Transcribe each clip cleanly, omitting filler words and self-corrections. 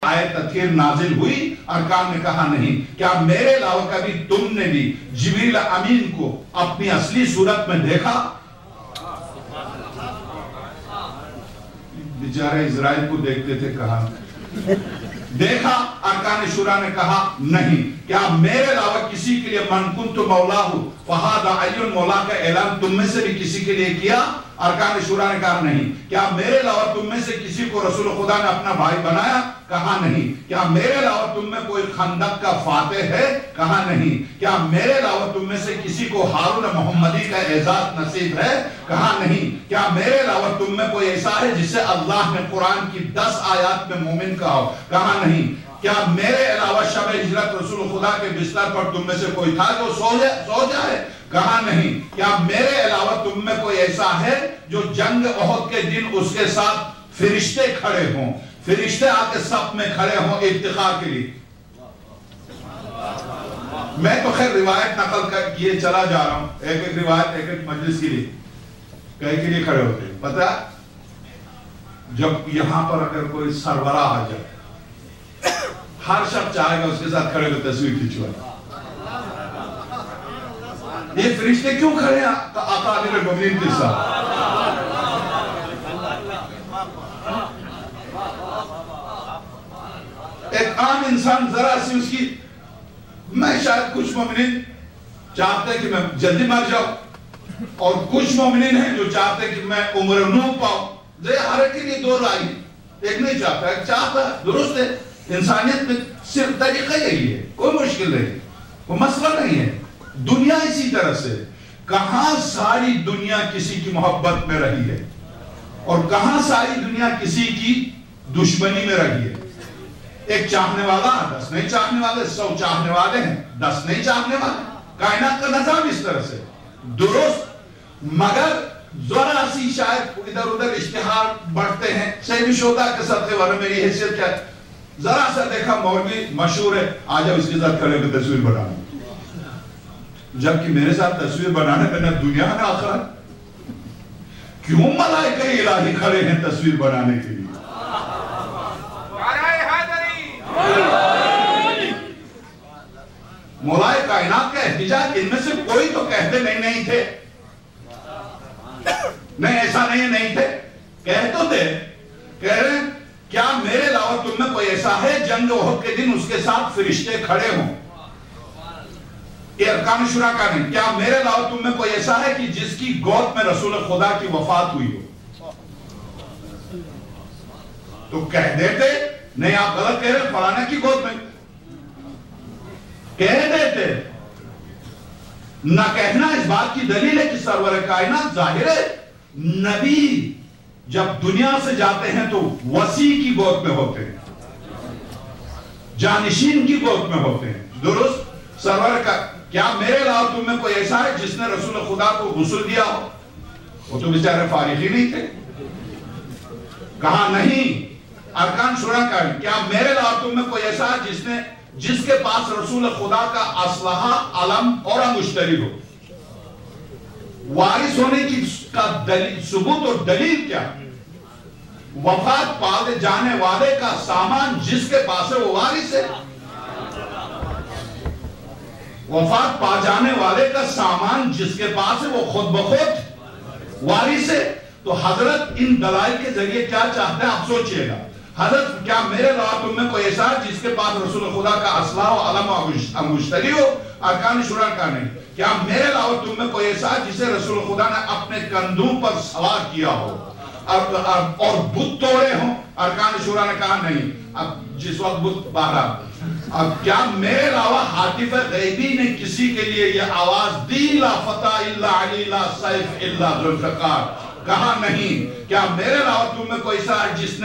آیت تطہیر نازل ہوئی؟ ارکان نے کہا نہیں۔ کیا میرے علاوہ کبھی تم نے بھی جبریل امین کو اپنی اصلی صورت میں دیکھا؟ بیچارے اسرائیل کو دیکھتے تھے، کہا دیکھا؟ ارکان شورا نے کہا نہیں۔ کیا میرے علاوہ کسی کے لیے من کنت مولاہ فہذا علی مولا کا اعلان تم میں سے بھی کسی کے لیے کیا؟ ارکان شورا نے کہا نہیں۔ کیا میرے علاوہ تم میں سے کسی کو رسول خدا نے اپنا بھائی بنایا؟ کہا نہیں۔ کیا میرے علاوہ تم میں کوئی خندق کا فاتح ہے؟ کہا نہیں۔ کیا میرے علاوہ تم میں سے کسی کو ہارون محمدی کا اعزاز نصیب ہے؟ کہا نہیں۔ کیا میرے علاوہ تم میں کوئی ایسا ہے جسے اللہ نے قرآن کی 10 آیات میں مومن کہا ہو؟ کہا نہیں۔ کیا میرے علاوہ شب ہجرت رسول خدا کے بستر پر تم میں سے کوئی تھا جو سو جائے؟ کہا نہیں۔ کیا میرے علاوہ تم میں کوئی ایسا ہے جو جنگ احد کے دن اس کے ساتھ فرشتے کھڑے ہوں، فرشتے آ کے صف میں کھڑے ہوں افتخار کے لیے؟ میں تو خیر روایت نقل کر کیے چلا جا رہا ہوں، ایک ایک روایت ایک ایک مجلس کے لیے کہے کے لیے کھڑے ہوتے ہیں۔ پتہ جب یہاں پر اگر کوئی سربراہ آ جائے، ہر شخص چاہے گا اس کے ساتھ کھڑے ہوئے تصویر کھینچوائے۔ یہ فرشتے کیوں کھڑے ہیں آقا امیر المومنین کے ساتھ؟ ایک عام انسان ذرا سی اس کی، میں شاید کچھ مومنین چاہتے ہیں کہ میں جلدی مر جاؤں اور کچھ مومنین ہیں جو چاہتے ہیں کہ میں عمر نو پاؤں۔ ہر ایک کے لیے دو رائے ہیں، ایک نہیں چاہتا، ایک چاہتا ہے، درست ہے۔ انسانیت میں صرف طریقہ یہی ہے، کوئی مشکل نہیں، کوئی مسئلہ نہیں ہے۔ دنیا اسی طرح سے، کہاں ساری دنیا کسی کی محبت میں رہی ہے اور کہاں ساری دنیا کسی کی دشمنی میں رہی ہے۔ ایک چاہنے والا 10 نہیں چاہنے والے، 100 چاہنے والے ہیں 10 نہیں چاہنے والے۔ کائنات کا نظام اس طرح سے درست، مگر ذرا سی شاید ادھر ادھر اشتہار بڑھتے ہیں۔ صحیح شودا کے صدقے ورنہ میری حیثیت کیا ہے؟ ذرا سا دیکھا مولوی مشہور ہے، آجا اس کے ساتھ کھڑے میں تصویر بنانا، جبکہ میرے ساتھ تصویر بنانے پہ نہ دنیا نہ آخرت۔ کیوں ملائکہ الہی کھڑے ہیں تصویر بنانے کے لیے؟ مولائے کائنات کا احتجاج، ان میں سے کوئی تو کہتے نہیں تھے، نہیں ایسا نہیں تھے، کہہ تو تھے، کہہ رہے ہیں کیا میرے علاوہ تم میں کوئی ایسا ہے جنگ احد کے دن اس کے ساتھ فرشتے کھڑے ہوں؟ یہ ارکان شورا کا نہیں۔ کیا میرے علاوہ تم میں کوئی ایسا ہے کہ جس کی گود میں رسول خدا کی وفات ہوئی ہو؟ تو کہہ دیتے نہیں آپ غلط کہہ رہے، فلانے کی گود میں کہہ دیتے۔ نہ کہنا اس بات کی دلیل ہے کہ سرور کائنات ظاہر ہے نبی جب دنیا سے جاتے ہیں تو وسیع کی گود میں ہوتے ہیں، جانشین کی گود میں ہوتے ہیں، درست؟ سرور کا کیا میرے علاوہ تم میں کوئی ایسا ہے جس نے رسول خدا کو غسل دیا ہو؟ وہ تو بیچارے فارغ ہی نہیں تھے، کہا نہیں۔ ارکان شورا کا کیا میرے علاوہ تم میں کوئی ایسا ہے جس کے پاس رسول خدا کا اسلحہ، علم اور مشتری ہو؟ وارث ہونے کی کا ثبوت اور دلیل کیا؟ وفات پا جانے والے کا سامان جس کے پاس ہے وہ وارث ہے۔ وفات پا جانے والے کا سامان جس کے پاس ہے وہ خود بخود وارث ہے۔ تو حضرت ان دلائل کے ذریعے کیا چاہتے ہیں آپ سوچئے گا۔ حضرت کیا میرے علاوہ تم میں کوئی ایسا جس کے پاس رسول خدا کا اسلحہ و علم و مشتری ہو؟ ارکان شورا کا نہیں۔ کیا میرے علاوہ تم میں کوئی ایسا جسے رسول خدا نے اپنے کندھوں پر سوار کیا ہو اور بت توڑے ہوں؟ ارکان شورا نے کہا نہیں۔ اب جس وقت بت باہر، اب کیا میرے علاوہ حاطف غیبی نے کسی کے لیے یہ آواز دی لا فتح الا علی لا سیف الا ذوالفقار؟ کہا نہیں۔ کیا میرے علاوہ تم میں کوئی ایسا جس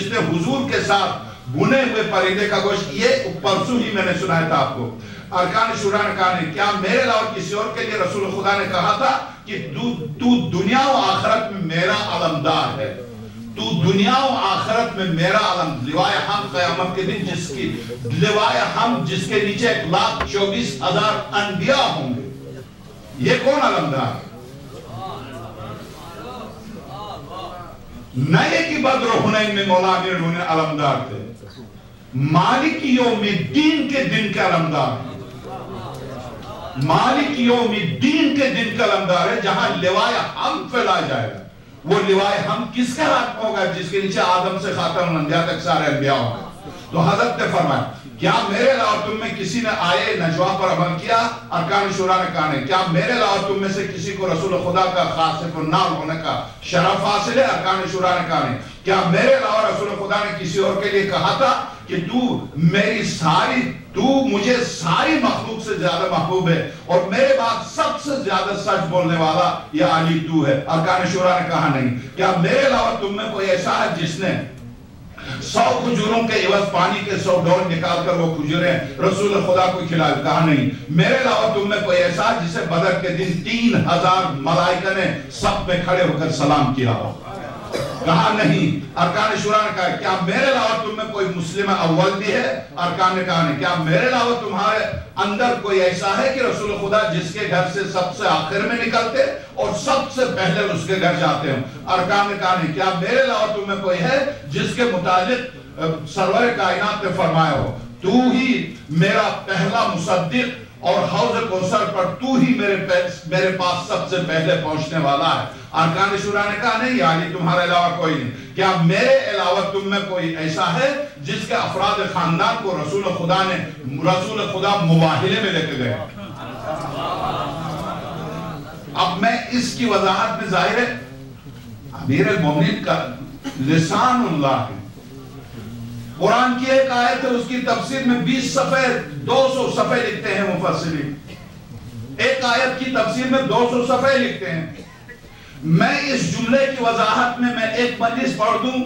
نے حضور کے ساتھ بھنے ہوئے پرندے کا گوشت، یہ پرسوں ہی میں نے سنایا تھا آپ کو۔ ارکان شورا نے کہا نہیں۔ کیا میرے علاوہ کسی اور کے لیے رسول خدا نے کہا تھا کہ تو دنیا و آخرت میں میرا علمدار ہے، تو دنیا و آخرت میں میرا علم، لوائے حمد قیامت کے دن جس کی لوائے حمد جس کے نیچے 1,24,000 انبیاء ہوں گے، یہ کون علمدار ہے؟ نئے کی بدر و حنین میں مولا امیر علمدار تھے، مالک یوم الدین کے دن کا علمدار ہے، مالک یوم الدین کے دن کا علمدار ہے، جہاں لوائے حمد پھیلایا جائے گا۔ وہ لوائے حمد کس کے ہاتھ میں ہوگا؟ جس کے نیچے آدم سے خاتم الانبیاء تک سارے انبیاء ہوں گے۔ تو حضرت نے فرمایا کیا میرے علاوہ تم میں کسی نے آئے نجوا پر عمل کیا؟ ارکان شورا نے کہا نہیں۔ کیا میرے علاوہ تم میں سے کسی کو رسول خدا کا خاصف النار ہونے کا شرف حاصل ہے؟ ارکان شورا نے کہا نہیں۔ کیا میرے علاوہ رسول خدا نے کسی اور کے لیے کہا تھا کہ تو مجھے ساری مخلوق سے زیادہ محبوب ہے اور میرے بعد سب سے زیادہ سچ بولنے والا یا علی تو ہے؟ ارکان شورا نے کہا نہیں۔ کیا میرے علاوہ تم میں کوئی ایسا ہے جس نے 100 کھجوروں کے عوض پانی کے 100 ڈول نکال کر وہ کھجوریں رسول خدا کو کھلائے؟ کہا نہیں۔ میرے علاوہ تم میں کوئی ایسا جسے بدر کے دن 3000 ملائکہ نے سب میں کھڑے ہو کر سلام کیا ہو؟ کہا نہیں۔ ارکان شورا نے کہا کیا میرے علاوہ تم میں کوئی مسلم اول بھی ہے؟ ارکان نے کہا نہیں۔ کیا میرے علاوہ تمہارے اندر کوئی ایسا ہے کہ رسول خدا جس کے گھر سے سب سے آخر میں نکلتے اور سب سے پہلے اس کے گھر جاتے ہوں؟ ارکان نے کہا نہیں۔ کیا میرے علاوہ تم میں کوئی ہے جس کے متعلق سرور کائنات نے فرمایا ہو تو ہی میرا پہلا مصدق اور حوض کوثر پر تو ہی میرے پاس سب سے پہلے پہنچنے والا ہے؟ ارکان شورا نے کہا نہیں، یعنی تمہارے علاوہ کوئی نہیں۔ کیا میرے علاوہ تم میں کوئی ایسا ہے جس کے افراد خاندان کو رسول خدا مباہلے میں لے کے گئے؟ اب میں اس کی وضاحت میں ظاہر ہے امیر المومنین کا لسان اللہ ہے۔ قرآن کی ایک آیت ہے، اس کی تفسیر میں 20 صفحے 200 صفحے لکھتے ہیں مفسرین۔ ایک آیت کی تفسیر میں 200 صفحے لکھتے ہیں۔ میں اس جملے کی وضاحت میں ایک مجلس پڑھ دوں۔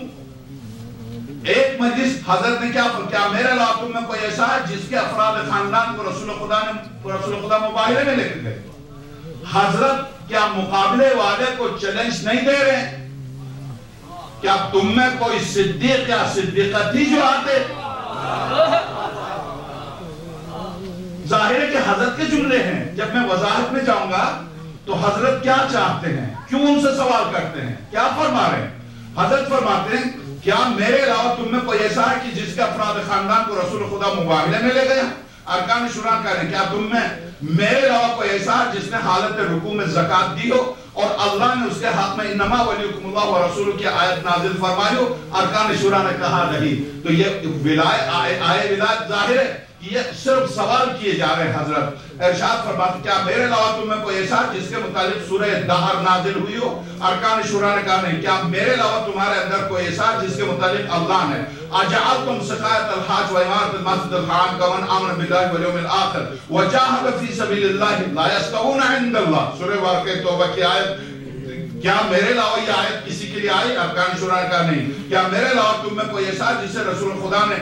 ایک مجلس حضرت نے کیا میرے علاوہ تم میں کوئی ایسا ہے جس کے افراد خاندان کو رسول خدا مباہلے میں لے کے گئے؟ حضرت کیا مقابلے والے کو چیلنج نہیں دے رہے ہیں؟ کیا تم میں کوئی صدیق یا صدیقہ تھی جو آتے؟ ظاہر ہے کہ حضرت کے جملے ہیں۔ جب میں وضاحت میں جاؤں گا تو حضرت کیا چاہتے ہیں، کیوں ان سے سوال کرتے ہیں، کیا فرما رہے ہیں؟ حضرت فرماتے ہیں کیا میرے علاوہ تم میں کوئی ایسا ہے کہ جس کے افراد خاندان کو رسول خدا مباہلے میں لے گیا؟ ارکان شورا کہہ رہے ہیں کیا تم میں میرے علاوہ کوئی ایسا ہے جس نے حالت رکوع میں زکات دی ہو اور اللہ نے اس کے حق میں انما ولیکم اللہ ورسولہ کی آیت نازل فرمائی ہو؟ ارکان شورا نے کہا نہیں۔ تو یہ ولایت ظاہر ہے کہ یہ صرف سوال کیے جا رہے ہیں۔ حضرت ارشاد فرماتے کیا میرے علاوہ تم میں کوئی ایسا جس کے متعلق سورہ دہر نازل ہوئی ہو؟ ارکان شورا نے کہا نہیں۔ کیا میرے علاوہ تمہارے اندر کوئی ایسا جس کے متعلق اللہ نے اجعلتم سقایۃ الحاج وامارۃ المسجد الحرام کمن آمن باللہ والیوم الآخر وجاہد فی سبیل اللہ لا یستوون عند اللہ، سورہ واقعہ توبہ کی آیت۔ کیا میرے علاوہ یہ آیت کسی کے لیے آئی؟ ارکان شورا نے کہا نہیں۔ کیا میرے علاوہ تم میں کوئی ایسا جسے رسول خدا نے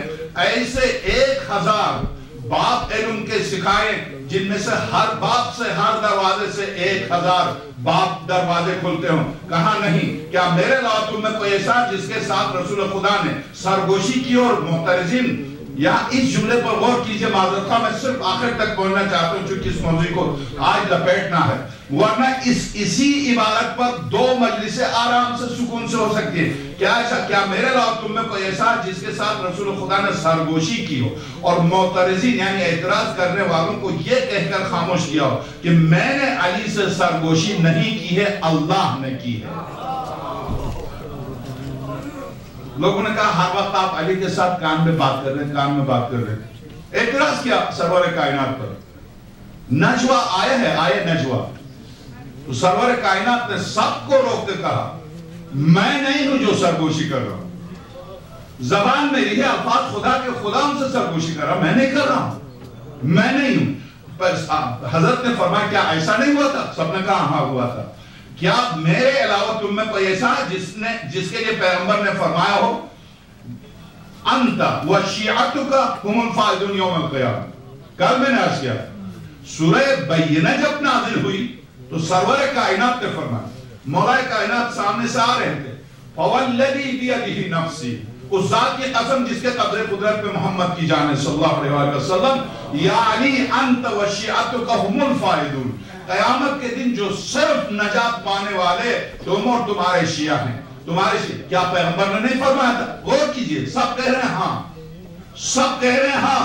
ایسے 1000 باب علم کے سکھائے جن میں سے ہر باب سے ہر دروازے سے 1000 باب دروازے کھلتے ہوں؟ کہا نہیں۔ کیا میرے علاوہ تم میں کوئی ایسا جس کے ساتھ رسول خدا نے سرگوشی کی اور معترضین؟ یا اس جملے پر غور کیجئے، معذرت خواہ میں صرف آخر تک پہنچنا چاہتا ہوں چونکہ اس موضوع کو آج لپیٹنا ہے، ورنہ اسی عبارت پر 2 مجلسیں آرام سے سکون سے ہو سکتی ہے۔ کیا میرے علاوہ تم میں کوئی ایسا جس کے ساتھ رسول خدا نے سرگوشی کی ہو اور معترضین یعنی اعتراض کرنے والوں کو یہ کہہ کر خاموش کیا ہو کہ میں نے علی سے سرگوشی نہیں کی ہے، اللہ نے کی ہے؟ لوگوں نے کہا ہر وقت آپ علی کے ساتھ کان میں بات کر رہے ہیں، اعتراض کیا سرور کائنات پر۔ نجوہ آئے ہے، آئے نجوہ، تو سرور کائنات نے سب کو روک کے کہا میں نہیں ہوں جو سرگوشی کر رہا ہوں، زبان میں یہ الفاظ خدا کے خدا ان سے سرگوشی کر رہا، میں نہیں کر رہا ہوں، میں نہیں ہوں۔ حضرت نے فرمایا کیا ایسا نہیں ہوا تھا؟ سب نے کہا ہاں ہوا تھا۔ کیا میرے علاوہ تم میں کوئی ایسا جس کے لیے پیغمبر نے فرمایا ہو انت وشیعتک هم الفائزون یوم القیامہ؟ کل میں نے عرض کیا سورہ بینہ جب نازل ہوئی تو سرور کائنات نے فرمایا، مولا کائنات سامنے سے آ رہے تھے، فوالذی بیدہ نفسی، اس ذات کی قسم جس کے قبضے قدرت پہ محمد کی جان ہے صلی اللہ علیہ وسلم، یا علی انت وشیعتک هم الفائزون، قیامت کے دن جو صرف نجات پانے والے تم اور تمہارے شیعہ ہیں، تمہارے شیعہ۔ کیا پیغمبر نے نہیں فرمایا تھا؟ غور کیجئے، سب کہہ رہے ہیں ہاں، سب کہہ رہے ہیں ہاں